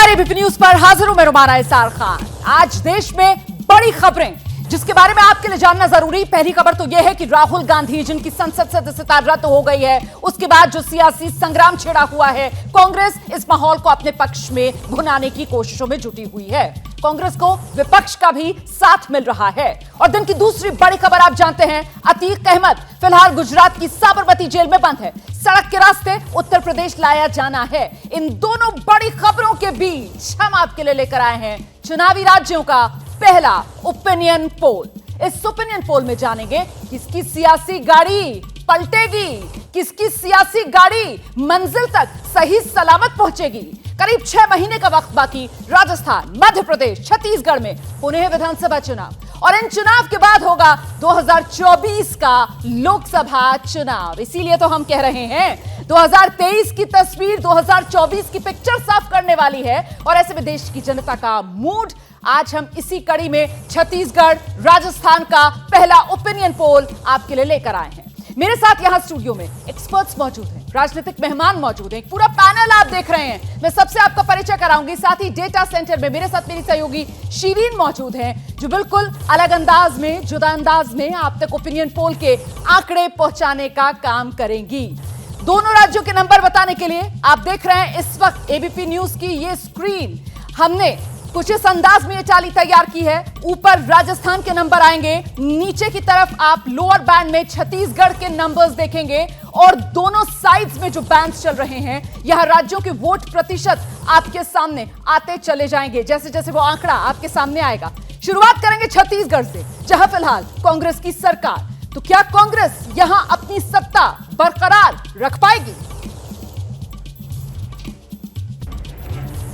नमस्कार, ABP news पर हाजिर हूं मैं रुमाना इसार खान। आज देश में बड़ी खबरें जिसके बारे में आपके लिए जानना जरूरी। पहली खबर तो यह है कि राहुल गांधी जिनकी संसद सदस्यता रद्द हो गई है, उसके बाद जो सियासी संग्राम छिड़ा हुआ है, कांग्रेस इस माहौल को अपने पक्ष में भुनाने की कोशिशों में जुटी हुई है। कांग्रेस को विपक्ष का भी साथ मिल रहा है। और दिन की दूसरी बड़ी खबर आप जानते हैं, अतीक अहमद फिलहाल गुजरात की साबरमती जेल में बंद है। सड़क के रास्ते उत्तर प्रदेश लाया जाना है। इन दोनों बड़ी खबरों के बीच हम आपके लिए लेकर आए हैं चुनावी राज्यों का पहला ओपिनियन पोल। इस ओपिनियन पोल में जानेंगे किसकी सियासी गाड़ी पलटेगी, किसकी सियासी गाड़ी मंजिल तक सही सलामत पहुंचेगी। करीब 6 महीने का वक्त बाकी। राजस्थान, मध्य प्रदेश, छत्तीसगढ़ में होने हैं विधानसभा चुनाव और इन चुनाव के बाद होगा 2024 का लोकसभा चुनाव। इसीलिए तो हम कह रहे हैं 2023 की तस्वीर 2024 की पिक्चर साफ करने वाली है। और ऐसे में देश की जनता का मूड, आज हम इसी कड़ी में छत्तीसगढ़ राजस्थान का पहला ओपिनियन पोल आपके लिए लेकर आए हैं। मेरे साथ यहां स्टूडियो में एक्सपर्ट्स मौजूद हैं, राजनीतिक मेहमान मौजूद हैं, पूरा पैनल आप देख रहे हैं। मैं सबसे आपका परिचय कराऊंगी। साथ ही डेटा सेंटर में मेरे साथ मेरी सहयोगी शीरीन मौजूद हैं, जो बिल्कुल अलग अंदाज में, जुदा अंदाज में आप तक ओपिनियन पोल के आंकड़े पहुंचाने का काम करेंगी। दोनों राज्यों के नंबर बताने के लिए आप देख रहे हैं इस वक्त एबीपी न्यूज की ये स्क्रीन। हमने कुछ इस अंदाज में ये चाली तैयार की है। ऊपर राजस्थान के नंबर आएंगे, नीचे की तरफ आप लोअर बैंड में छत्तीसगढ़ के नंबर्स देखेंगे और दोनों साइड्स में जो बैंड्स चल रहे हैं, यह राज्यों के वोट प्रतिशत आपके सामने आते चले जाएंगे जैसे जैसे वो आंकड़ा आपके सामने आएगा। शुरुआत करेंगे छत्तीसगढ़ से, जहां फिलहाल कांग्रेस की सरकार। तो क्या कांग्रेस यहां अपनी सत्ता बरकरार रख पाएगी?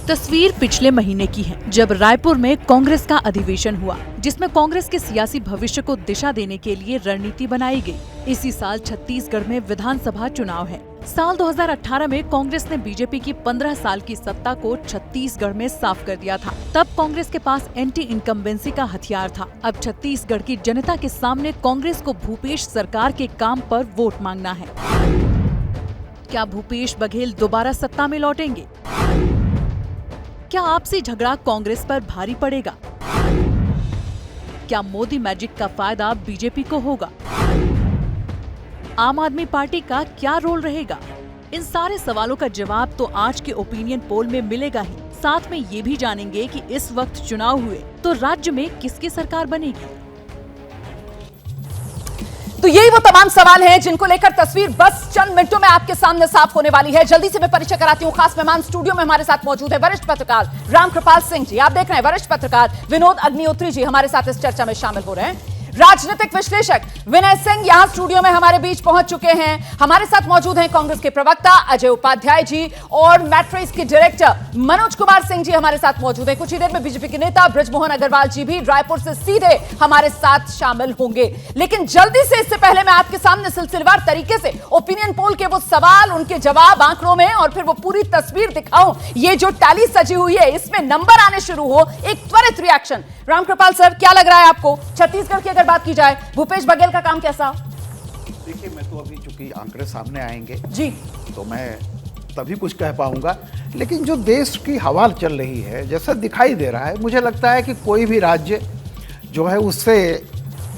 तस्वीर पिछले महीने की है, जब रायपुर में कांग्रेस का अधिवेशन हुआ, जिसमें कांग्रेस के सियासी भविष्य को दिशा देने के लिए रणनीति बनाई गई। इसी साल छत्तीसगढ़ में विधानसभा चुनाव है। साल 2018 में कांग्रेस ने बीजेपी की 15 साल की सत्ता को छत्तीसगढ़ में साफ कर दिया था। तब कांग्रेस के पास एंटी इनकम्बेंसी का हथियार था। अब छत्तीसगढ़ की जनता के सामने कांग्रेस को भूपेश सरकार के काम पर वोट मांगना है। क्या भूपेश बघेल दोबारा सत्ता में लौटेंगे? क्या आपसी झगड़ा कांग्रेस पर भारी पड़ेगा? क्या मोदी मैजिक का फायदा बीजेपी को होगा? आम आदमी पार्टी का क्या रोल रहेगा? इन सारे सवालों का जवाब तो आज के ओपिनियन पोल में मिलेगा ही। साथ में ये भी जानेंगे कि इस वक्त चुनाव हुए तो राज्य में किसकी सरकार बनेगी। तो यही वो तमाम सवाल हैं जिनको लेकर तस्वीर बस चंद मिनटों में आपके सामने साफ होने वाली है। जल्दी से मैं परिचय कराती हूँ। खास मेहमान स्टूडियो में हमारे साथ मौजूद है वरिष्ठ पत्रकार रामकृपाल सिंह जी। आप देख रहे हैं वरिष्ठ पत्रकार विनोद अग्निहोत्री जी हमारे साथ इस चर्चा में शामिल हो रहे हैं। राजनीतिक विश्लेषक विनय सिंह यहां स्टूडियो में हमारे बीच पहुंच चुके हैं। हमारे साथ मौजूद हैं कांग्रेस के प्रवक्ता अजय उपाध्याय जी और मैट्रिक्स के डायरेक्टर मनोज कुमार सिंह जी हमारे साथ मौजूद हैं। कुछ ही देर में बीजेपी के नेता बृजमोहन अग्रवाल जी भी रायपुर से सीधे हमारे साथ शामिल होंगे। लेकिन जल्दी से इससे पहले मैं आपके सामने सिलसिलेवार तरीके से ओपिनियन पोल के वो सवाल, उनके जवाब आंकड़ों में और फिर वो पूरी तस्वीर दिखाऊं। ये जो टैली सजी हुई है इसमें नंबर आने शुरू हो, एक त्वरित रिएक्शन। रामकृपाल सर, क्या लग रहा है आपको छत्तीसगढ़ की अगर बात की जाए, भूपेश बघेल का काम कैसा? देखिए, मैं तो अभी चूंकि आंकड़े सामने आएंगे जी, तो मैं तभी कुछ कह पाऊंगा। लेकिन जो देश की हवा चल रही है, जैसा दिखाई दे रहा है, मुझे लगता है कि कोई भी राज्य जो है उससे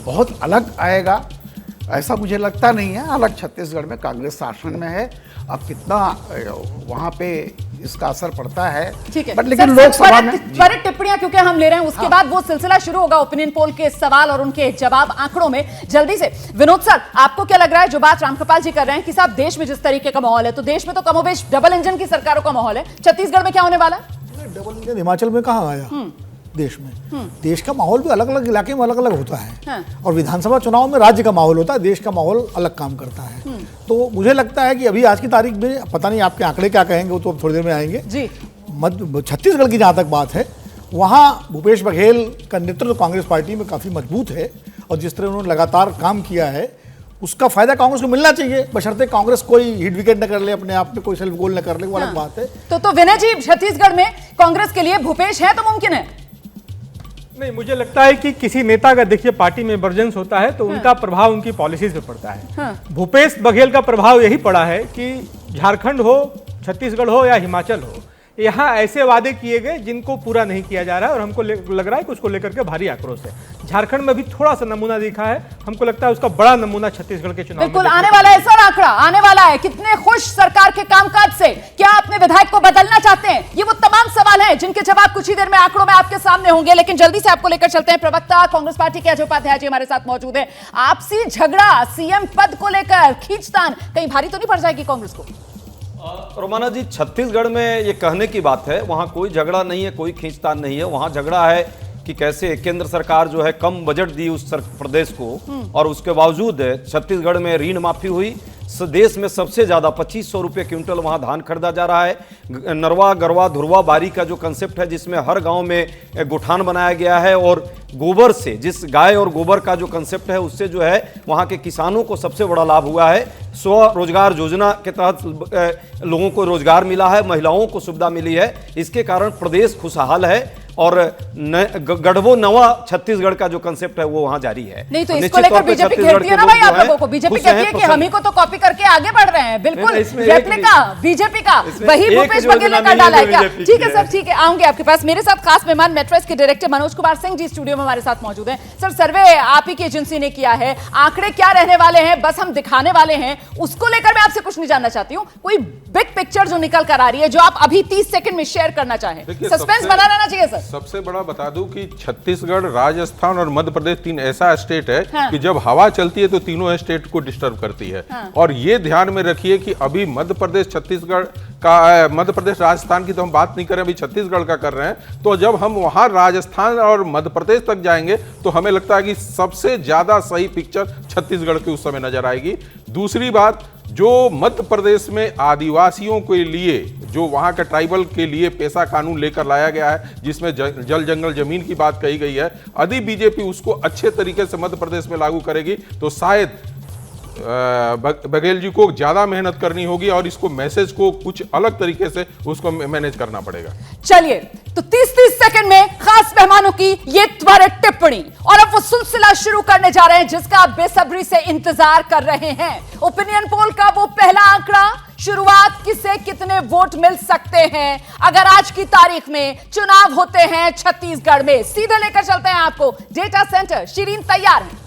बहुत अलग आएगा, ऐसा मुझे लगता नहीं है। अलग छत्तीसगढ़ में कांग्रेस शासन में है। अब कितना वहाँ पे इसका असर पड़ता है, ठीक है, बट लेकिन लोकसभा में त्वरित टिप्पणियां क्योंकि हम ले रहे हैं, उसके बाद वो सिलसिला शुरू होगा ओपिनियन पोल के सवाल और उनके जवाब आंकड़ों में। जल्दी से विनोद सर, आपको क्या लग रहा है जो बात रामकृपाल जी कर रहे हैं कि साहब देश में जिस तरीके का माहौल है, तो देश में तो कमोबेश डबल इंजन की सरकारों का माहौल है, छत्तीसगढ़ में क्या होने वाला है? डबल इंजन हिमाचल में कहाँ आया? देश में देश का माहौल भी अलग अलग इलाके में अलग अलग होता है। हाँ। और विधानसभा चुनाव में राज्य का माहौल होता है, देश का माहौल अलग काम करता है। तो मुझे लगता है कि अभी आज की तारीख में, पता नहीं आपके आंकड़े क्या कहेंगे, वो तो अब थोड़ी देर में आएंगे जी। छत्तीसगढ़ की जहाँ तक बात है, वहाँ भूपेश बघेल का नेतृत्व कांग्रेस पार्टी में काफ़ी मजबूत है और जिस तरह उन्होंने लगातार काम किया है उसका फायदा कांग्रेस को मिलना चाहिए, बशर्ते कांग्रेस कोई हिट विकेट न कर ले, अपने आप में कोई सेल्फ गोल न कर ले, वो अलग बात है। तो विनय जी, छत्तीसगढ़ में कांग्रेस के लिए भूपेश है तो मुमकिन है? नहीं, मुझे लगता है कि किसी नेता का देखिए पार्टी में इमरजेंस होता है तो उनका प्रभाव उनकी पॉलिसीज पे पड़ता है। भूपेश बघेल का प्रभाव यही पड़ा है कि झारखंड हो, छत्तीसगढ़ हो या हिमाचल हो, यहाँ ऐसे वादे किए गए जिनको पूरा नहीं किया जा रहा है और हमको लग रहा है कि उसको लेकर के भारी आक्रोश है। झारखंड में भी थोड़ा सा नमूना दिखा है, हमको लगता है उसका बड़ा नमूना छत्तीसगढ़ के चुनाव बिल्कुल आने वाला है सर, आंकड़ा आने वाला है। कितने खुश सरकार के कामकाज से, क्या अपने विधायक को बदलना चाहते हैं? ये वो तमाम सवाल हैं जिनके जवाब कुछ ही देर में आंकड़ों में आपके सामने होंगे। लेकिन जल्दी से आपको लेकर चलते हैं, प्रवक्ता कांग्रेस पार्टी के अजय उपाध्याय जी हमारे साथ मौजूद है। आपसी झगड़ा सीएम पद को लेकर, खींचतान कहीं भारी तो नहीं पड़ जाएगी कांग्रेस को? रोमाना जी, छत्तीसगढ़ में ये कहने की बात है, वहां कोई झगड़ा नहीं है, कोई खींचतान नहीं है। वहां झगड़ा है कि कैसे केंद्र सरकार जो है कम बजट दी उस प्रदेश को, और उसके बावजूद छत्तीसगढ़ में ऋण माफी हुई। देश में सबसे ज्यादा 2500 रुपये क्विंटल वहां धान खरीदा जा रहा है। नरवा गरवा धुरवा बारी का जो कंसेप्ट है, जिसमें हर गांव में गुठान बनाया गया है, और गोबर से, जिस गाय और गोबर का जो कंसेप्ट है, उससे जो है वहां के किसानों को सबसे बड़ा लाभ हुआ है। स्वरोजगार योजना के तहत लोगों को रोजगार मिला है, महिलाओं को सुविधा मिली है। इसके कारण प्रदेश खुशहाल है और गढ़वो नवा छत्तीसगढ़ का जो कंसेप्ट है वो वहां जारी है। नहीं तो इसको लेकर बीजेपी घेरती है ना भाई आप लोगों को। बीजेपी कहती है कि हम ही को तो कॉपी करके आगे बढ़ रहे हैं। बिल्कुल रेप्लिका बीजेपी का वही भूपेश बघेल ने कर डाला है क्या? ठीक है सर, ठीक है, आऊंगे आपके पास। मेरे साथ खास मेहमान मेट्रोस के डायरेक्टर मनोज कुमार सिंह जी स्टूडियो में हमारे साथ मौजूद हैं। सर, सर्वे आप ही की एजेंसी ने किया है, आंकड़े क्या रहने वाले हैं बस हम दिखाने वाले हैं, उसको लेकर मैं आपसे कुछ नहीं जानना चाहती हूँ। कोई बिग पिक्चर जो निकल कर आ रही है जो आप अभी 30 सेकंड में शेयर करना चाहें? सस्पेंस बना रहना चाहिए सर। सबसे बड़ा बता दूं कि छत्तीसगढ़, राजस्थान और मध्य प्रदेश तीन ऐसा स्टेट है कि जब हवा चलती है तो तीनों स्टेट को डिस्टर्ब करती है। और ये ध्यान में रखिए कि अभी मध्य प्रदेश छत्तीसगढ़ का, मध्य प्रदेश राजस्थान की तो हम बात नहीं कर रहे, अभी छत्तीसगढ़ का कर रहे हैं। तो जब हम वहां राजस्थान और मध्य प्रदेश तक जाएंगे तो हमें लगता है कि सबसे ज्यादा सही पिक्चर छत्तीसगढ़ की उस समय नजर आएगी। दूसरी बात, जो मध्य प्रदेश में आदिवासियों के लिए, जो वहां के ट्राइबल के लिए पैसा कानून लेकर लाया गया है, जिसमें जल जंगल जमीन की बात कही गई है, यदि बीजेपी उसको अच्छे तरीके से मध्य प्रदेश में लागू करेगी तो शायद बघेल जी को ज्यादा मेहनत करनी होगी और इसको मैसेज को कुछ अलग तरीके से उसको मैनेज करना पड़ेगा। चलिए, तो 30-30 सेकंड में खास मेहमानों की ये त्वरित टिप्पणी, और अब वो सिलसिला शुरू करने जा रहे हैं जिसका आप बेसब्री से इंतजार कर रहे हैं। ओपिनियन पोल का वो पहला आंकड़ा, शुरुआत किसे कितने वोट मिल सकते हैं अगर आज की तारीख में चुनाव होते हैं छत्तीसगढ़ में। सीधे लेकर चलते हैं आपको डेटा सेंटर। शिरीन तैयार है?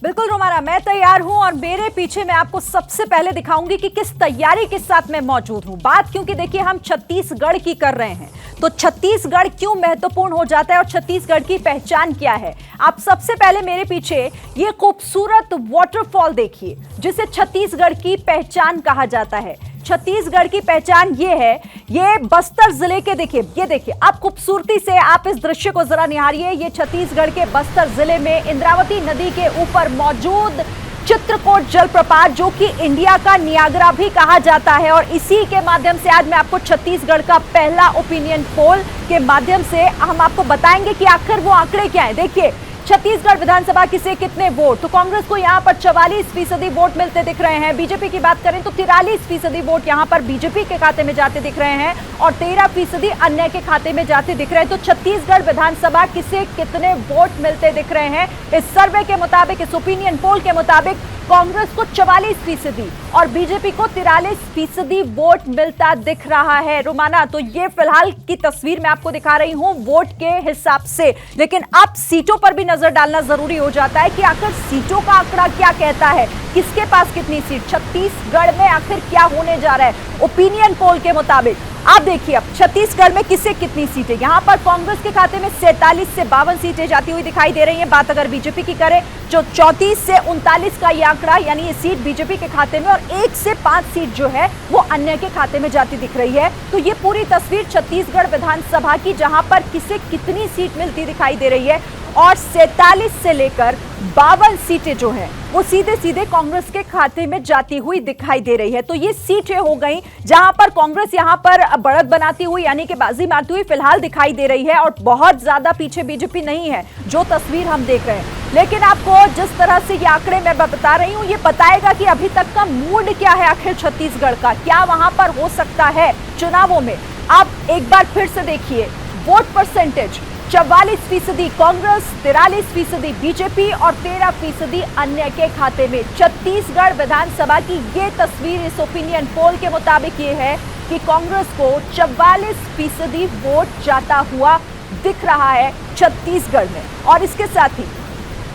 बिल्कुल रोमाना, मैं तैयार हूं और मेरे पीछे मैं आपको सबसे पहले दिखाऊंगी कि किस तैयारी के साथ मैं मौजूद हूं। बात क्योंकि देखिए हम छत्तीसगढ़ की कर रहे हैं, तो छत्तीसगढ़ क्यों महत्वपूर्ण हो जाता है और छत्तीसगढ़ की पहचान क्या है। आप सबसे पहले मेरे पीछे ये खूबसूरत वाटरफॉल देखिए जिसे छत्तीसगढ़ की पहचान कहा जाता है। छत्तीसगढ़ की पहचान ये है, ये बस्तर जिले के, देखिए ये देखिए आप खूबसूरती से आप इस दृश्य को जरा निहारिए। ये छत्तीसगढ़ के बस्तर जिले में इंद्रावती नदी के ऊपर मौजूद चित्रकोट जलप्रपात, जो कि इंडिया का नियाग्रा भी कहा जाता है। और इसी के माध्यम से आज मैं आपको छत्तीसगढ़ का पहला ओपिनियन पोल के माध्यम से हम आपको बताएंगे कि आखिर वो आंकड़े क्या है। देखिए छत्तीसगढ़ विधानसभा किसे कितने वोट, तो कांग्रेस को यहां पर 44% वोट मिलते दिख रहे हैं। बीजेपी की बात करें तो 43% वोट यहां पर बीजेपी के खाते में जाते दिख रहे हैं और 13% अन्य के खाते में जाते दिख रहे हैं। तो छत्तीसगढ़ विधानसभा किसे कितने वोट मिलते दिख रहे हैं इस सर्वे के मुताबिक, इस ओपिनियन पोल के मुताबिक कांग्रेस को 44% और बीजेपी को 43% वोट मिलता दिख रहा है। रोमाना, तो ये फिलहाल की तस्वीर मैं आपको दिखा रही हूं वोट के हिसाब से, लेकिन अब सीटों पर भी नजर डालना जरूरी हो जाता है कि आखिर सीटों का आंकड़ा क्या कहता है, किसके पास कितनी सीट, छत्तीसगढ़ में आखिर क्या होने जा रहा है ओपिनियन पोल के मुताबिक। आप देखिए अब छत्तीसगढ़ में किसे कितनी सीटें, यहां पर कांग्रेस के खाते में 47 से 52 सीटें जाती हुई दिखाई दे रही हैं। बात अगर बीजेपी की करें जो 34 से 39 का ये आंकड़ा, यानी ये सीट बीजेपी के खाते में और 1 से 5 सीट जो है वो अन्य के खाते में जाती दिख रही है। तो ये पूरी तस्वीर छत्तीसगढ़ विधानसभा की, जहां पर किसे कितनी सीट मिलती दिखाई दे रही है। और 47 से लेकर 52 सीटें जो हैं वो सीधे सीधे कांग्रेस के खाते में जाती हुई दिखाई दे रही है। तो ये सीटें हो गई जहां पर कांग्रेस यहां पर बढ़त बनाती हुई, यानी कि बाजी मारती हुई फिलहाल दिखाई दे रही है और बहुत ज्यादा पीछे बीजेपी नहीं है जो तस्वीर हम देख रहे हैं। लेकिन आपको जिस तरह से ये आंकड़े मैं बता रही हूं ये बताएगा कि अभी तक का मूड क्या है आखिर छत्तीसगढ़ का, क्या वहां पर हो सकता है चुनावों में। आप एक बार फिर से देखिए वोट परसेंटेज, 44% कांग्रेस, 43% बीजेपी और 13% अन्य के खाते में। छत्तीसगढ़ विधानसभा की ये तस्वीर इस ओपिनियन पोल के मुताबिक ये है कि कांग्रेस को 44% वोट जाता हुआ दिख रहा है छत्तीसगढ़ में। और इसके साथ ही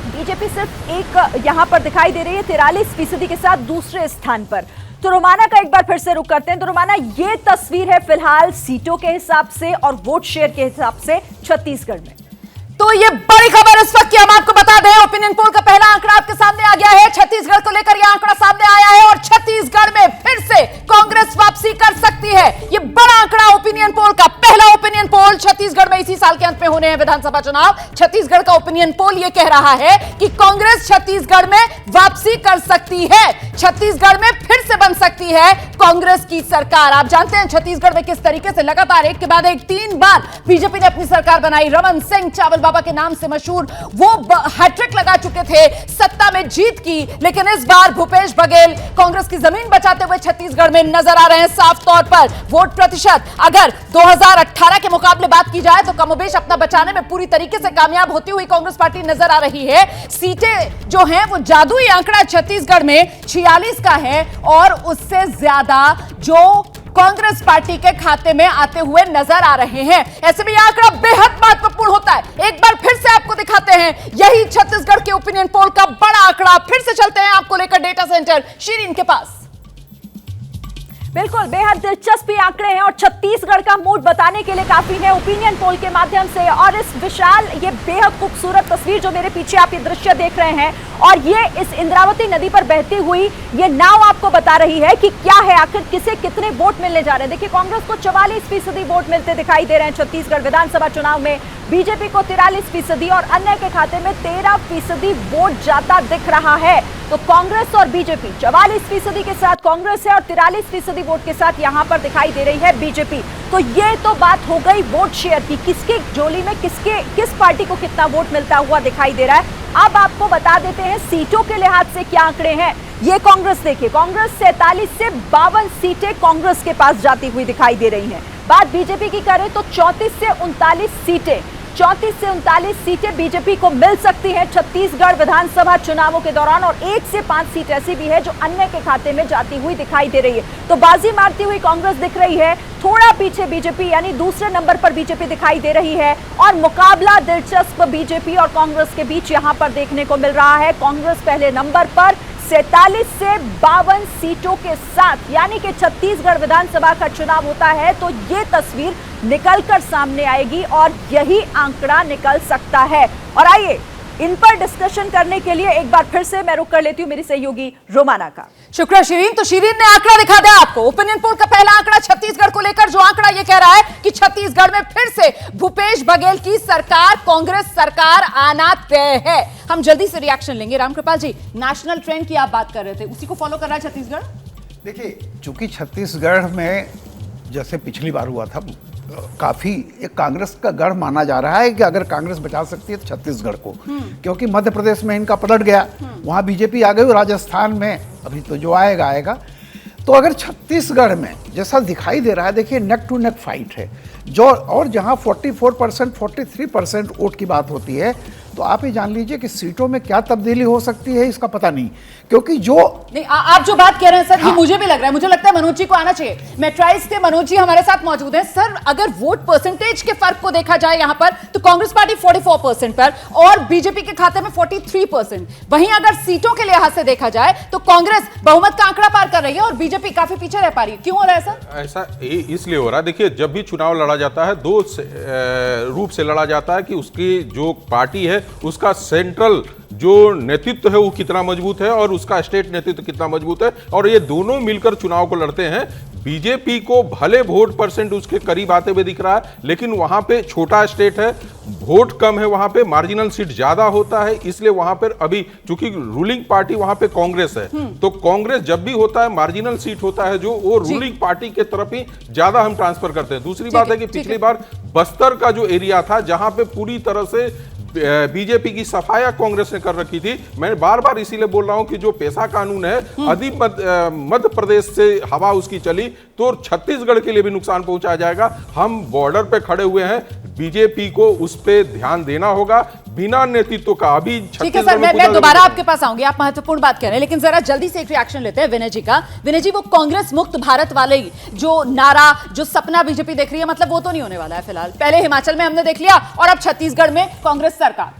बीजेपी सिर्फ एक यहां पर दिखाई दे रही है 43% के साथ दूसरे स्थान पर। तो रोमाना का एक बार फिर से रुक करते हैं। तो रोमाना, ये तस्वीर है फिलहाल सीटों के हिसाब से और वोट शेयर के हिसाब से छत्तीसगढ़ में। तो ये बड़ी खबर इस वक्त की हम आपको बता दें, ओपिनियन पोल का पहला आंकड़ा आपके सामने आ गया है। छत्तीसगढ़ को लेकर यह आंकड़ा सामने आया है और छत्तीसगढ़ में फिर से कांग्रेस वापसी कर सकती है। ये बड़ा आंकड़ा ओपिनियन पोल का, पहला ओपिनियन पोल छत्तीसगढ़ में इसी साल के अंत में होने हैं विधानसभा चुनाव। छत्तीसगढ़ का ओपिनियन पोल यह कह रहा है कि कांग्रेस छत्तीसगढ़ में वापसी कर सकती है, छत्तीसगढ़ में फिर से बन सकती है कांग्रेस की सरकार। आप जानते हैं छत्तीसगढ़ में किस तरीके से लगातार एक के बाद एक 3 बार बीजेपी ने अपनी सरकार बनाई। रमन सिंह चावल बाबा के नाम से मशहूर वो हैट्रिक लगा चुके थे, सत्ता में जीत की, लेकिन इस बार भूपेश बघेल कांग्रेस की जमीन बचाते हुए छत्तीसगढ़ में नजर आ रहे हैं। साफ तौर पर वोट प्रतिशत अगर 2018 के मुकाबले बात की जाए तो कमोबेश अपना बचाने में पूरी तरीके से कामयाब होती हुई कांग्रेस पार्टी नजर आ रही है। सीटें जो हैं वो जादुई आंकड़ा छत्तीसगढ़ में 46 का है और उससे ज्यादा जो कांग्रेस पार्टी के खाते में आते हुए नजर आ रहे हैं। ऐसे में यह आंकड़ा बेहद महत्वपूर्ण होता है। एक बार फिर से आपको दिखाते हैं यही छत्तीसगढ़ के ओपिनियन पोल का बड़ा आंकड़ा। फिर से चलते हैं आपको लेकर डेटा सेंटर शीरीन के पास। बिल्कुल बेहद दिलचस्प आंकड़े हैं और छत्तीसगढ़ का मूड बताने के लिए काफी है ओपिनियन पोल के माध्यम से। और इस विशाल ये बेहद खूबसूरत तस्वीर जो मेरे पीछे आप ये दृश्य देख रहे हैं और ये इस इंद्रावती नदी पर बहती हुई ये नाव आपको बता रही है कि क्या है आखिर किसे कितने वोट मिलने जा रहे हैं। देखिए, कांग्रेस को 44% वोट मिलते दिखाई दे रहे हैं छत्तीसगढ़ विधानसभा चुनाव में, बीजेपी को 43% और अन्य के खाते में 13% वोट जाता दिख रहा है। तो कांग्रेस और बीजेपी 44% के साथ कांग्रेस है और 43% वोट के साथ यहां पर दिखाई दे रही है बीजेपी। तो ये तो बात हो गई वोट शेयर की, किसके झोली में किस पार्टी को कितना वोट मिलता हुआ दिखाई दे रहा है। अब आपको बता देते हैं सीटों के लिहाज से क्या आंकड़े हैं। ये कांग्रेस देखिए, कांग्रेस 47 से 52 सीटें कांग्रेस के पास जाती हुई दिखाई दे रही हैं। बात बीजेपी की करें तो 34 से 39 सीटें बीजेपी को मिल सकती हैं छत्तीसगढ़ विधानसभा चुनावों के दौरान और 1 से 5 सीट ऐसी भी है जो अन्य के खाते में जाती हुई दिखाई दे रही है। तो बाजी मारती हुई कांग्रेस दिख रही है, थोड़ा पीछे बीजेपी यानी दूसरे नंबर पर बीजेपी दिखाई दे रही है और मुकाबला दिलचस्प बीजेपी और कांग्रेस के बीच यहां पर देखने को मिल रहा है। कांग्रेस पहले नंबर पर 47 से 52 सीटों के साथ, यानी कि छत्तीसगढ़ विधानसभा का चुनाव होता है तो ये तस्वीर निकलकर सामने आएगी और यही आंकड़ा निकल सकता है। और आइए इन पर डिस्कशन करने के लिए एक बार फिर से मैं रुक कर लेती हूं मेरी सहयोगी रोमाना का। शुक्रिया शीरीन। तो शीरीन ने आंकड़ा दिखा दिया आपको, ओपिनियन पोल का पहला आंकड़ा छत्तीसगढ़ को लेकर, जो आंकड़ा यह कह रहा है कि छत्तीसगढ़ में फिर से भूपेश बघेल की सरकार, कांग्रेस सरकार आना तय है। हम जल्दी से रिएक्शन लेंगे। रामकृपाल जी, नेशनल ट्रेंड की आप बात कर रहे थे, उसी को फॉलो कर रहा है छत्तीसगढ़? देखिए, चूंकि छत्तीसगढ़ में जैसे पिछली बार हुआ था, काफी एक कांग्रेस का गढ़ माना जा रहा है कि अगर कांग्रेस बचा सकती है तो छत्तीसगढ़ को, क्योंकि मध्य प्रदेश में इनका पलट गया, वहां बीजेपी आ गई, राजस्थान में अभी तो जो आएगा। तो अगर छत्तीसगढ़ में जैसा दिखाई दे रहा है, देखिए नेक टू नेक फाइट है जो, और जहां 44% 43% वोट की बात होती है, तो आप ये जान लीजिए कि सीटों में क्या तब्दीली हो सकती है इसका पता नहीं, क्योंकि जो नहीं आप जो बात कह रहे हैं सर, ये मुझे भी लग रहा है, मुझे लगता है मनोज जी को आना चाहिए। मेट्राइज के मनोज जी हमारे साथ मौजूद हैं। सर, अगर वोट परसेंटेज के फर्क को देखा जाए यहां पर, तो कांग्रेस पार्टी 44% पर और बीजेपी के खाते में 43%। वहीं अगर सीटों के लिहाज से देखा जाए तो कांग्रेस बहुमत का आंकड़ा पार कर रही है और बीजेपी काफी पीछे रह पा रही है। क्यों हो रहा है सर? ऐसा इसलिए हो रहा है, देखिए जब भी चुनाव लड़ा जाता है दो रूप से लड़ा जाता है कि उसकी जो पार्टी है उसका सेंट्रल जो नेतृत्व है वो कितना मजबूत है और उसका स्टेट नेतृत्व कितना मजबूत है, और ये दोनों मिलकर चुनाव को लड़ते हैं। बीजेपी को भले वोट परसेंट उसके करीब आते हुए दिख रहा है, लेकिन वहां पे छोटा स्टेट है, वोट कम है, वहां पे मार्जिनल सीट ज्यादा होता है, इसलिए वहां पर अभी चूंकि रूलिंग पार्टी वहां पे कांग्रेस है, तो कांग्रेस जब भी होता है मार्जिनल सीट होता है जो वो रूलिंग पार्टी के तरफ ही ज्यादा हम ट्रांसफर करते हैं। दूसरी बात है कि पिछली बार बस्तर का जो एरिया था जहां पे पूरी तरह से बीजेपी की सफाया कांग्रेस ने कर रखी थी, मैं बार बार इसीलिए बोल रहा हूं कि जो पेशा कानून है यदि मध्य प्रदेश से हवा उसकी चली तो छत्तीसगढ़ के लिए भी नुकसान पहुंचाया जाएगा। हम बॉर्डर पे खड़े हुए हैं, बीजेपी को उस पे ध्यान देना होगा। बिना नेतृत्व का अभी ठीक है सर, मैं दोबारा आपके पास आऊंगी, आप महत्वपूर्ण बात कह रहे हैं, लेकिन जरा जल्दी से एक रिएक्शन लेते हैं विनय जी का। विनय जी, वो कांग्रेस मुक्त भारत वाले जो नारा, जो सपना बीजेपी देख रही है, मतलब वो तो नहीं होने वाला है फिलहाल। पहले हिमाचल में हमने देख लिया और अब छत्तीसगढ़ में कांग्रेस सरकार।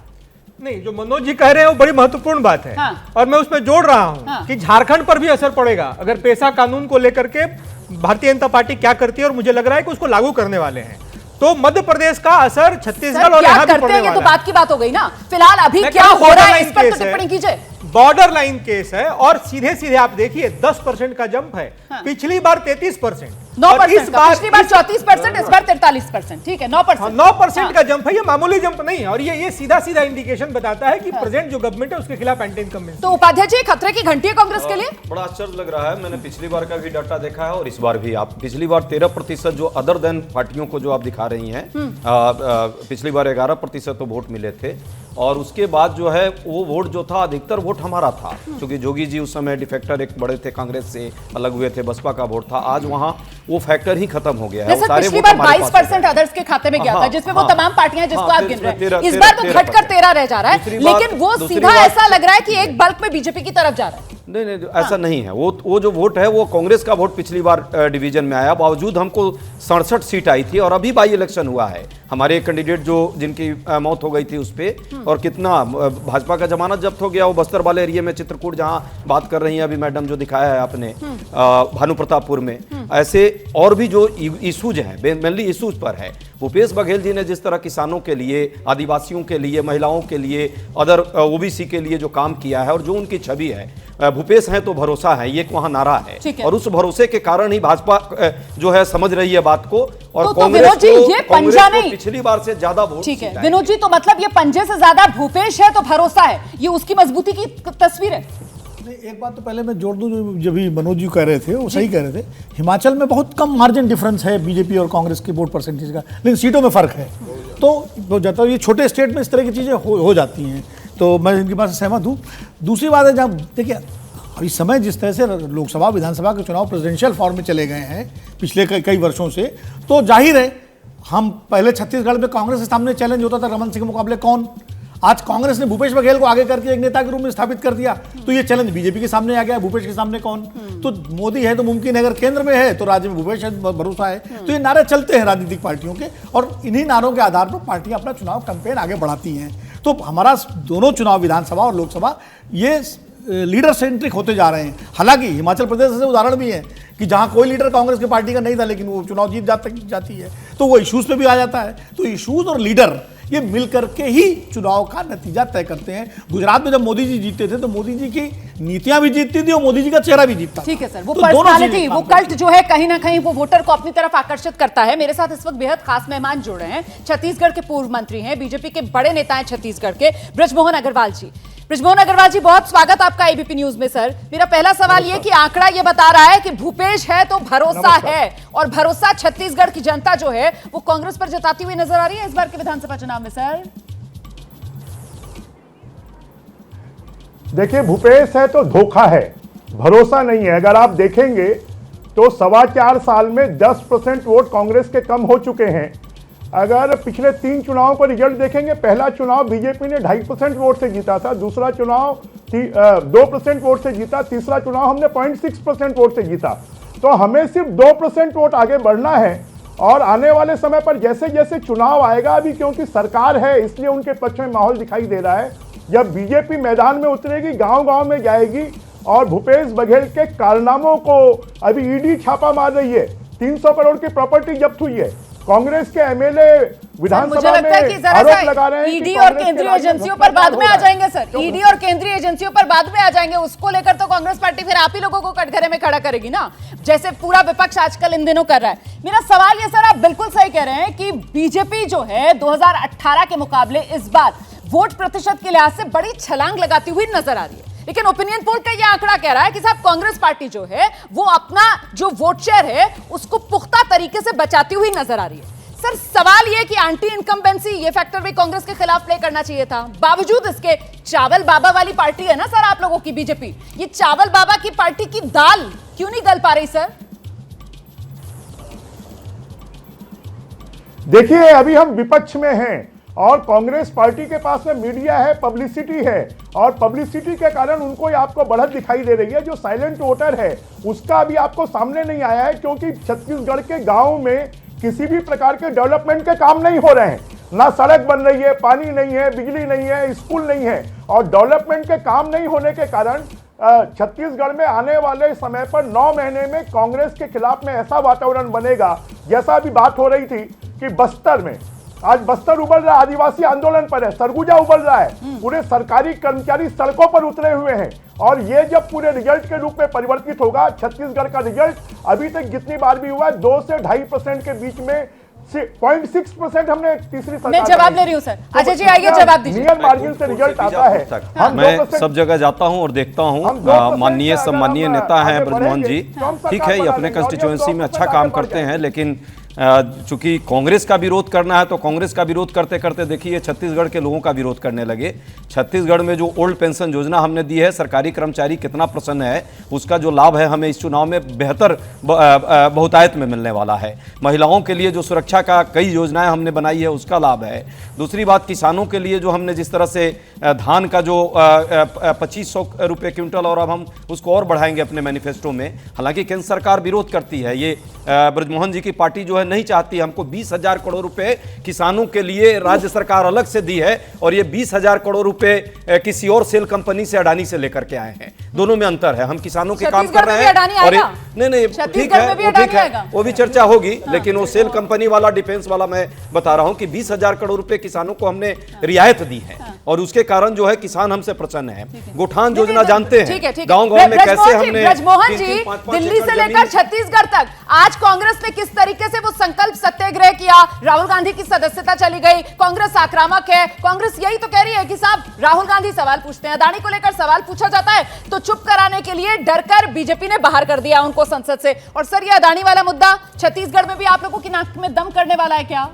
नहीं, जो मनोज जी कह रहे हैं वो बड़ी महत्वपूर्ण बात है। हाँ। और मैं उसमें जोड़ रहा हूं कि झारखंड पर भी असर पड़ेगा अगर पेशा कानून को लेकर के भारतीय जनता पार्टी क्या करती है, और मुझे लग रहा है कि उसको लागू करने वाले हैं, तो मध्य प्रदेश का असर छत्तीसगढ़ और यहाँ भी पड़ने वाला है। तो बात की बात हो गई ना, फिलहाल अभी क्या हो रहा है इस पर तो टिप्पणी कीजिए। बॉर्डर लाइन केस है और सीधे सीधे आप देखिए 10% का जंप है। पिछली बार 33%, 9%, पिछली बार 34%, इस बार 43%। ठीक है, 9%, 9% का जंप है। ये मामूली जंप नहीं है, और ये सीधा सीधा इंडिकेशन बताता है कि प्रेजेंट जो गवर्नमेंट है उसके खिलाफ एंटी इनकम्बेंसी। तो उपाध्याय जी, खतरे की घंटी है कांग्रेस के लिए? बड़ा आश्चर्य लग रहा है। मैंने पिछली बार का भी डाटा देखा है और इस बार भी। आप पिछली बार 13% जो अदर देन पार्टियों को जो आप दिखा रही हैं, पिछली बार 11% तो वोट मिले थे, और उसके बाद जो है वो वोट जो था, अधिकतर वोट हमारा था, क्योंकि जोगी जी उस समय डिफेक्टर एक बड़े थे, कांग्रेस से अलग हुए थे, बसपा का वोट था। आज वहां वो फैक्टर ही खत्म हो गया है। पिछली बार 22% अदर्स के खाते में गया था, जिसमें वो तमाम पार्टियां जिसको आप गिन रहे हैं। इस बार तो घटकर 13 रह जा रहा है, लेकिन वो सीधा ऐसा लग रहा है कि एक बल्क में बीजेपी की तरफ जा रहा है। नहीं, ऐसा नहीं है। वो जो वोट है वो कांग्रेस का वोट पिछली बार डिवीजन में आया, बावजूद हमको 67 सीट आई थी, और अभी बाई इलेक्शन हुआ है। हमारे कैंडिडेट जो जिनकी मौत हो गई थी उस पे, और कितना भाजपा का जमानत जब्त हो गया। वो बस्तर वाले एरिया में, चित्रकूट जहां बात कर रही हैं अभी मैडम, जो दिखाया है आपने, भानु प्रतापपुर में, ऐसे और भी जो इशूज हैं, मेनली इशूज पर है। भूपेश बघेल जी ने जिस तरह किसानों के लिए, आदिवासियों के लिए, महिलाओं के लिए, अदर ओबीसी के लिए जो काम किया है, और जो उनकी छवि है, भूपेश है तो भरोसा है, ये वहां नारा है। और उस भरोसे के कारण ही भाजपा जो है समझ रही है बात को, और कांग्रेस को पिछली बार से ज्यादा वोट। ठीक है विनोद जी, तो मतलब ये पंजे से ज्यादा भूपेश है तो भरोसा है, ये उसकी मजबूती की तस्वीर है। एक बात तो पहले मैं जोड़ दूं, जो जब भी मनोज जी कह रहे थे वो सही कह रहे थे। हिमाचल में बहुत कम मार्जिन डिफरेंस है बीजेपी और कांग्रेस की वोट परसेंटेज का, लेकिन सीटों में फर्क है। तो जाता है, ये छोटे स्टेट में इस तरह की चीज़ें हो जाती हैं, तो मैं इनकी बात से सहमत हूँ। दूसरी बात है, जब देखिए अभी समय जिस तरह से लोकसभा विधानसभा के चुनाव प्रेसिडेंशियल फॉर्म में चले गए हैं पिछले कई वर्षों से, तो जाहिर है हम पहले छत्तीसगढ़ में कांग्रेस के सामने चैलेंज होता था, रमन सिंह के मुकाबले कौन। आज कांग्रेस ने भूपेश बघेल को आगे करके एक नेता के रूप में स्थापित कर दिया, तो ये चैलेंज बीजेपी के सामने आ गया, भूपेश के सामने कौन। तो मोदी है तो मुमकिन है, अगर केंद्र में है तो राज्य में भूपेश है, भरोसा है। तो ये नारे चलते हैं राजनीतिक पार्टियों के, और इन्हीं नारों के आधार पर पार्टियां अपना चुनाव कैंपेन आगे बढ़ाती हैं। तो हमारा दोनों चुनाव, विधानसभा और लोकसभा, ये लीडर सेंट्रिक होते जा रहे हैं। हालांकि हिमाचल प्रदेश से उदाहरण भी है कि जहां कोई लीडर कांग्रेस की पार्टी का नहीं था, लेकिन वो चुनाव जीत जाती है, तो वो इश्यूज पे भी आ जाता है। तो इश्यूज और लीडर ये मिलकर के ही चुनाव का नतीजा तय करते हैं। गुजरात में जब मोदी जी जीते थे तो मोदी जी की नीतियां भी जीतती थी और मोदी जी का चेहरा भी जीतता। ठीक है सर, वो पर्सनालिटी, वो कल्ट जो है कहीं ना कहीं वो वोटर को अपनी तरफ आकर्षित करता है। मेरे साथ इस वक्त बेहद खास मेहमान जुड़ रहे हैं, छत्तीसगढ़ के पूर्व मंत्री हैं, बीजेपी के बड़े नेता हैं छत्तीसगढ़ के, बृजमोहन अग्रवाल जी। बृजमोहन अग्रवाल जी, बहुत स्वागत आपका एबीपी न्यूज में। सर, मेरा पहला सवाल ये कि आंकड़ा ये बता रहा है कि भूपेश है तो भरोसा है, और भरोसा छत्तीसगढ़ की जनता जो है वो कांग्रेस पर जताती हुई नजर आ रही है इस बार के विधानसभा चुनाव में। सर देखिए, भूपेश है तो धोखा है, भरोसा नहीं है। अगर आप देखेंगे तो 4.25 साल में 10% वोट कांग्रेस के कम हो चुके हैं। अगर पिछले 3 चुनावों का रिजल्ट देखेंगे, पहला चुनाव बीजेपी ने 2.5% वोट से जीता था, दूसरा चुनाव 2% वोट से जीता, तीसरा चुनाव हमने 0.6% वोट से जीता। तो हमें सिर्फ 2% वोट आगे बढ़ना है, और आने वाले समय पर जैसे जैसे चुनाव आएगा, अभी क्योंकि सरकार है इसलिए उनके पक्ष में माहौल दिखाई दे रहा है। जब बीजेपी मैदान में उतरेगी, गांव-गांव में जाएगी, और भूपेश बघेल के कारनामों को अभी ईडी छापा मार रही है, 300 करोड़ की प्रॉपर्टी जब्त हुई है, कांग्रेस के एमएलए विधानसभा में आरोप लगा रहे हैं। ईडी और केंद्रीय एजेंसियों पर बाद में आ जाएंगे सर, ईडी और केंद्रीय एजेंसियों पर बाद में आ जाएंगे। उसको लेकर तो कांग्रेस पार्टी फिर आप ही लोगों को कटघरे में खड़ा करेगी ना, जैसे पूरा विपक्ष आजकल इन दिनों कर रहा है। मेरा सवाल ये, सर आप बिल्कुल सही कह रहे हैं कि बीजेपी जो है 2018 के मुकाबले इस बार वोट प्रतिशत के लिहाज से बड़ी छलांग लगाती हुई नजर आ रही है, लेकिन ओपिनियन पोल का यह आंकड़ा कह रहा है कि साहब कांग्रेस पार्टी जो है वो अपना जो वोट शेयर है उसको पुख्ता तरीके से बचाती हुई नजर आ रही है। सर सवाल यह कि एंटी इनकम्बेंसी ये फैक्टर भी कांग्रेस के खिलाफ प्ले करना चाहिए था, बावजूद इसके चावल बाबा वाली पार्टी है ना सर आप लोगों की बीजेपी, ये चावल बाबा की पार्टी की दाल क्यों नहीं गल पा रही सर? देखिए, अभी हम विपक्ष में हैं और कांग्रेस पार्टी के पास में मीडिया है, पब्लिसिटी है, और पब्लिसिटी के कारण उनको आपको बढ़त दिखाई दे रही है। जो साइलेंट वोटर है उसका अभी आपको सामने नहीं आया है, क्योंकि छत्तीसगढ़ के गाँव में किसी भी प्रकार के डेवलपमेंट के काम नहीं हो रहे हैं। ना सड़क बन रही है, पानी नहीं है, बिजली नहीं है, स्कूल नहीं है, और डेवलपमेंट के काम नहीं होने के कारण छत्तीसगढ़ में आने वाले समय पर 9 महीने में कांग्रेस के खिलाफ में ऐसा वातावरण बनेगा, जैसा अभी बात हो रही थी कि बस्तर में आज बस्तर उबल रहा है, आदिवासी आंदोलन पर है, सरगुजा उबल रहा है, पूरे सरकारी कर्मचारी सड़कों पर उतरे हुए हैं। और ये जब पूरे रिजल्ट के रूप में परिवर्तित होगा, छत्तीसगढ़ का रिजल्ट अभी तक जितनी बार भी हुआ है 2 से 2.5% के बीच में 0.6% हमने तीसरी सरकार। मैं जवाब ले रही हूं सर। अजय जी आइए जवाब दीजिए। नियर मार्जिन से रिजल्ट आता है। मैं सब जगह जाता हूं और देखता हूं, माननीय सम्मानीय नेता हैं ब्रजमोहन जी, ठीक है, ये अपने कंस्टिट्यूएंसी में अच्छा काम करते हैं, लेकिन चूंकि कांग्रेस का विरोध करना है तो कांग्रेस का विरोध करते करते देखिए छत्तीसगढ़ के लोगों का विरोध करने लगे। छत्तीसगढ़ में जो ओल्ड पेंशन योजना हमने दी है, सरकारी कर्मचारी कितना प्रसन्न है, उसका जो लाभ है हमें इस चुनाव में बेहतर बहुतायत में मिलने वाला है। महिलाओं के लिए जो सुरक्षा का कई योजनाएं हमने बनाई है उसका लाभ है। दूसरी बात, किसानों के लिए जो हमने जिस तरह से धान का जो 2500 रुपये क्विंटल, और अब हम उसको और बढ़ाएंगे अपने मैनिफेस्टो में। हालांकि केंद्र सरकार विरोध करती है, ये ब्रजमोहन जी की पार्टी जो है नहीं चाहती। हमको 20,000 करोड़ रुपए किसानों के लिए राज्य सरकार अलग से दी है, और ये 20,000 करोड़ रुपए किसी और सेल कंपनी से, अडानी से लेकर के आए हैं। दोनों में अंतर है। हम किसानों के काम कर रहे हैं, और नहीं ठीक है, वो भी चर्चा होगी, लेकिन वो सेल कंपनी वाला, डिफेंस वाला मैं बता रहा हूं कि 20,000 करोड़ रुपए किसानों को हमने रियायत दी है, और उसके कारण जो है किसान हमसे प्रसन्न है। गोठान योजना जानते हैं गांव-गांव में कैसे हमने। ब्रजमोहन जी, दिल्ली से लेकर छत्तीसगढ़ तक आज कांग्रेस ने किस तरीके से वो संकल्प सत्याग्रह किया, राहुल गांधी की सदस्यता चली गई, कांग्रेस आक्रामक है। कांग्रेस यही तो कह रही है कि साहब राहुल गांधी सवाल पूछते हैं, अडानी को लेकर सवाल पूछा जाता है तो चुप कराने के लिए डरकर बीजेपी ने बाहर कर दिया उनको संसद से। और सर, ये अडानी वाला मुद्दा छत्तीसगढ़ में भी आप लोगों की नाक में दम करने वाला है क्या?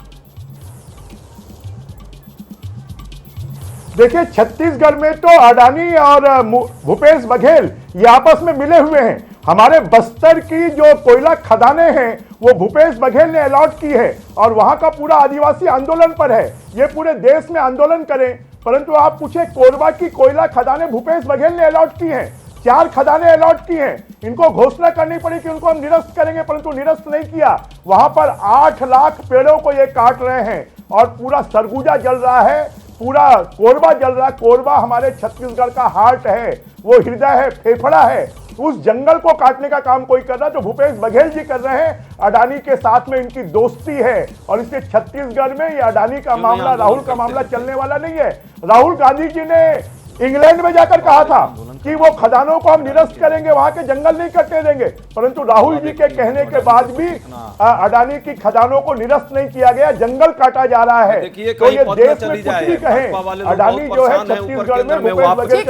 देखिए, छत्तीसगढ़ में तो अडानी और भूपेश बघेल ये आपस में मिले हुए हैं। हमारे बस्तर की जो कोयला खदानें हैं वो भूपेश बघेल ने अलॉट की है, और वहां का पूरा आदिवासी आंदोलन पर है। ये पूरे देश में आंदोलन करें, परंतु आप पूछे कोरबा की कोयला खदानें भूपेश बघेल ने अलॉट की हैं, 4 खदानें अलॉट की हैं। इनको घोषणा करनी पड़ी कि उनको हम निरस्त करेंगे, परंतु निरस्त नहीं किया। वहां पर 8 लाख पेड़ों को ये काट रहे हैं, और पूरा सरगुजा जल रहा है, पूरा कोरबा जल रहा है। कोरबा हमारे छत्तीसगढ़ का हार्ट है, वो हृदय है, फेफड़ा है। उस जंगल को काटने का काम कोई कर रहा है तो भूपेश बघेल जी कर रहे हैं। अडानी के साथ में इनकी दोस्ती है, और इसलिए छत्तीसगढ़ में ये अडानी का मामला, राहुल का मामला चलने वाला नहीं है। राहुल गांधी जी ने इंग्लैंड में जाकर कहा था कि वो खदानों को हम निरस्त करेंगे, वहां के जंगल नहीं कटने देंगे, परंतु राहुल जी के कहने के बाद भी अडानी की खदानों को निरस्त नहीं किया गया, जंगल काटा जा रहा है। तो ये देश में कुछ भी कहें, अडानी जो है छत्तीसगढ़ में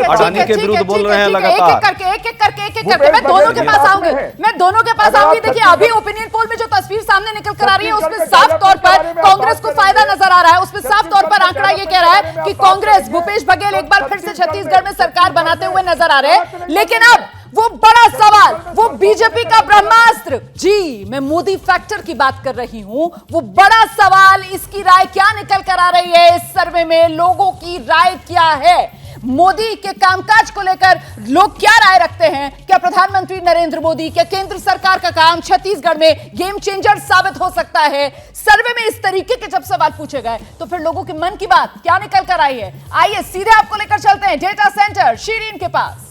अडानी के विरुद्ध बोल रहे हैं लगातार। एक मैं दोनों के पास आऊंगी, देखिए अभी ओपिनियन पोल में जो तस्वीर सामने निकल कर आ रही है उसमें साफ तौर पर कांग्रेस को फायदा नजर आ रहा है। उसमें साफ तौर पर आंकड़ा ये कह रहा है कि कांग्रेस, भूपेश बघेल एक बार फिर से छत्तीसगढ़ में सरकार बनाते हुए नजर आ रहे हैं। लेकिन अब वो बड़ा सवाल, वो बीजेपी का ब्रह्मास्त्र, जी मैं मोदी फैक्टर की बात कर रही हूं, वो बड़ा सवाल, इसकी राय क्या निकल कर आ रही है? इस सर्वे में लोगों की राय क्या है? मोदी के कामकाज को लेकर लोग क्या राय रखते हैं? क्या प्रधानमंत्री नरेंद्र मोदी, क्या केंद्र सरकार का काम छत्तीसगढ़ में गेम चेंजर साबित हो सकता है? सर्वे में इस तरीके के जब सवाल पूछे गए तो फिर लोगों के मन की बात क्या निकल कर आई है? आइए सीधे आपको लेकर चलते हैं डेटा सेंटर शीरीन के पास।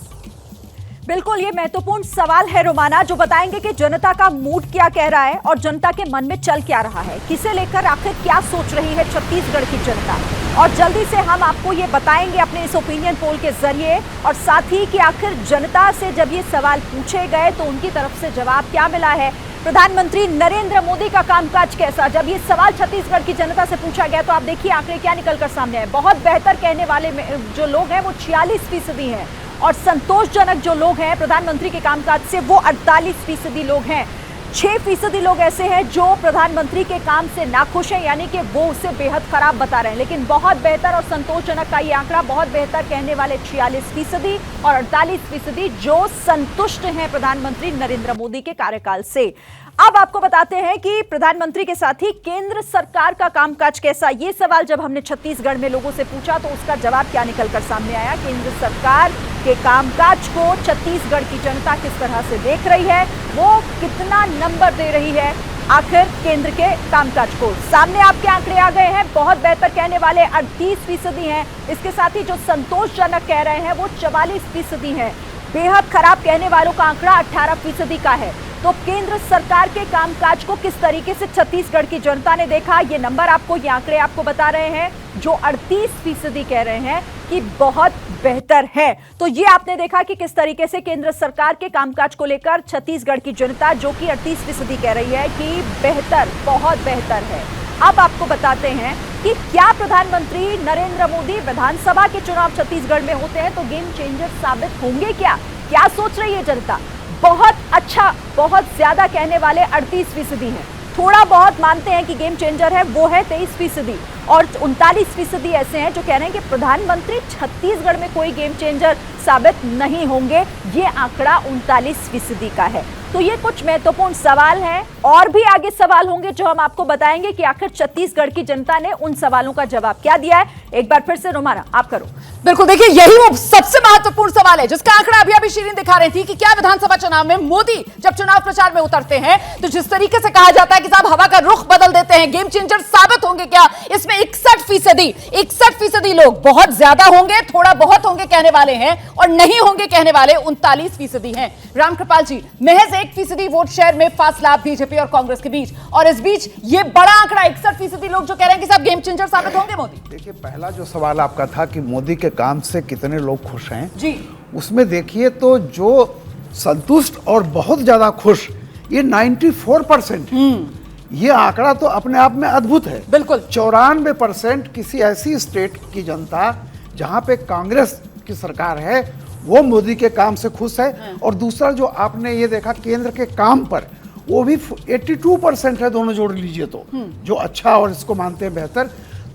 बिल्कुल, ये महत्वपूर्ण सवाल है रोमाना, जो बताएंगे कि जनता का मूड क्या कह रहा है और जनता के मन में चल क्या रहा है, किसे लेकर आखिर क्या सोच रही है छत्तीसगढ़ की जनता। और जल्दी से हम आपको ये बताएंगे अपने इस ओपिनियन पोल के जरिए, और साथ ही कि आखिर जनता से जब ये सवाल पूछे गए तो उनकी तरफ से जवाब क्या मिला है। प्रधानमंत्री नरेंद्र मोदी का कामकाज कैसा, जब ये सवाल छत्तीसगढ़ की जनता से पूछा गया तो आप देखिए आंकड़े क्या निकलकर सामने आए। बहुत बेहतर कहने वाले जो लोग हैं वो 46% हैं, और संतोषजनक जो लोग हैं प्रधानमंत्री के कामकाज से वो 48% लोग हैं। 6% लोग ऐसे हैं जो प्रधानमंत्री के काम से नाखुश हैं, यानी कि वो उसे बेहद खराब बता रहे हैं। लेकिन बहुत बेहतर और संतोषजनक का ये आंकड़ा, बहुत बेहतर कहने वाले 46% और 48% जो संतुष्ट हैं प्रधानमंत्री नरेंद्र मोदी के कार्यकाल से। अब आपको बताते हैं कि प्रधानमंत्री के साथ ही केंद्र सरकार का कामकाज कैसा। ये सवाल जब हमने छत्तीसगढ़ में लोगों से पूछा तो उसका जवाब क्या निकलकर सामने आया। केंद्र सरकार के कामकाज को छत्तीसगढ़ की जनता किस तरह से देख रही है, वो कितना नंबर दे रही है आखिर केंद्र के कामकाज को। सामने आपके आंकड़े आ गए हैं। बहुत बेहतर कहने वाले 38% हैं। इसके साथ ही जो संतोषजनक कह रहे हैं वो 44% है। बेहद खराब कहने वालों का आंकड़ा 18% का है। तो केंद्र सरकार के कामकाज को किस तरीके से छत्तीसगढ़ की जनता ने देखा, ये नंबर आपको, ये आंकड़े आपको बता रहे हैं। जो 38% कह रहे हैं कि बहुत बेहतर है। तो ये आपने देखा कि किस तरीके से केंद्र सरकार के कामकाज को लेकर छत्तीसगढ़ की जनता, जो कि 38% कह रही है कि बेहतर, बहुत बेहतर है। अब आपको बताते हैं कि क्या प्रधानमंत्री नरेंद्र मोदी विधानसभा के चुनाव छत्तीसगढ़ में होते हैं तो गेम चेंजर साबित होंगे क्या सोच रही है जनता। बहुत अच्छा, बहुत ज्यादा कहने वाले 38% हैं। थोड़ा बहुत मानते हैं कि गेम चेंजर है वो है 23%, और 39% ऐसे हैं जो कह रहे हैं कि प्रधानमंत्री छत्तीसगढ़ में कोई गेम चेंजर साबित नहीं होंगे। ये आंकड़ा 39% का है। तो ये कुछ महत्वपूर्ण सवाल हैं, और भी आगे सवाल होंगे जो हम आपको बताएंगे कि आखिर छत्तीसगढ़ की जनता ने उन सवालों का जवाब क्या दिया है। एक बार फिर से रोमाना आप करो। बिल्कुल, देखिए यही वो सबसे महत्वपूर्ण सवाल है जिसका आंकड़ा अभी शीरीन दिखा रही थी कि क्या विधानसभा चुनाव में मोदी जब चुनाव प्रचार में उतरते हैं तो जिस तरीके से कहा जाता है कि साहब हवा का रुख बदल देते हैं, गेम चेंजर साबित होंगे क्या, इसमें 61% लोग बहुत ज्यादा होंगे, थोड़ा बहुत होंगे कहने वाले हैं, और नहीं होंगे कहने वाले 39% हैं। रामकृपाल जी, महज 1% वोट शेयर में फासला बीजेपी और कांग्रेस के बीच, और इस बीच ये बड़ा आंकड़ा 61% लोग जो कह रहे हैं कि साहब गेम चेंजर साबित होंगे मोदी। देखिए, पहला जो सवाल आपका था कि मोदी के काम से कितने लोग खुश हैं जी, उसमें देखिए तो जो संतुष्ट और बहुत ज्यादा खुश ये 94%। ये आंकड़ा तो अपने आप में अद्भुत है। बिल्कुल, 94% किसी ऐसी स्टेट की जनता जहां पे कांग्रेस की सरकार है वो मोदी के काम से खुश है। और दूसरा जो आपने ये देखा केंद्र के काम पर, वो भी 82% है, दोनों जोड़ लीजिए तो, जो अच्छा और इसको मानते हैं बेहतर।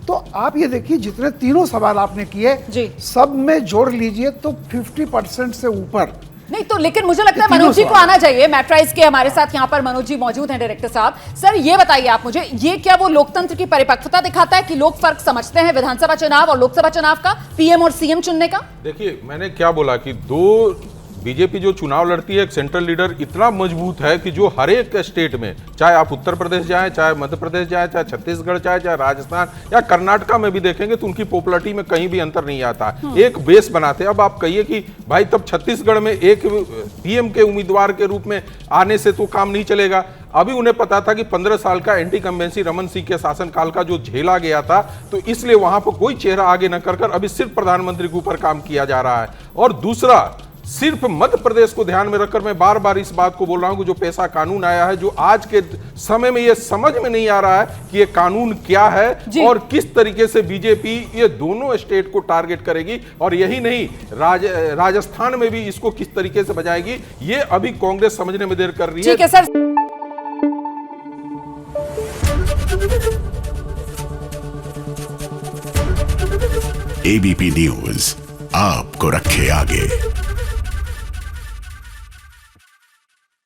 तो आप ये देखिए जितने तीनों सवाल आपने किए सब में जोड़ लीजिए तो 50% से ऊपर। नहीं तो, लेकिन मुझे लगता है मनोज जी को आना चाहिए। मैट्राइज के हमारे साथ यहाँ पर मनोज जी मौजूद हैं, डायरेक्टर साहब। सर ये बताइए आप मुझे, ये क्या वो लोकतंत्र की परिपक्वता दिखाता है कि लोग फर्क समझते हैं विधानसभा चुनाव और लोकसभा चुनाव का, पीएम और सीएम चुनने का? देखिए, मैंने क्या बोला कि दो बीजेपी जो चुनाव लड़ती है, एक सेंट्रल लीडर इतना मजबूत है कि जो हर एक स्टेट में, चाहे आप उत्तर प्रदेश जाएं, चाहे मध्य प्रदेश जाएं, चाहे छत्तीसगढ़ चाहे राजस्थान या कर्नाटका में भी देखेंगे तो उनकी पॉपुलरिटी में कहीं भी अंतर नहीं आता। एक बेस बनाते हैं। अब आप कहिए कि भाई तब छत्तीसगढ़ में एक पीएम के उम्मीदवार के रूप में आने से तो काम नहीं चलेगा। अभी उन्हें पता था कि 15 साल का एंटी कंबेंसी रमन सिंह के शासनकाल का जो झेला गया था, तो इसलिए वहां पर कोई चेहरा आगे न कर अभी सिर्फ प्रधानमंत्री के ऊपर काम किया जा रहा है। और दूसरा, सिर्फ मध्य प्रदेश को ध्यान में रखकर मैं बार बार इस बात को बोल रहा हूं कि जो पैसा कानून आया है, जो आज के समय में ये समझ में नहीं आ रहा है कि ये कानून क्या है और किस तरीके से बीजेपी ये दोनों स्टेट को टारगेट करेगी, और यही नहीं राजस्थान में भी इसको किस तरीके से बजाएगी, ये अभी कांग्रेस समझने में देर कर रही है। ठीक है सर। एबीपी न्यूज आपको रखे आगे।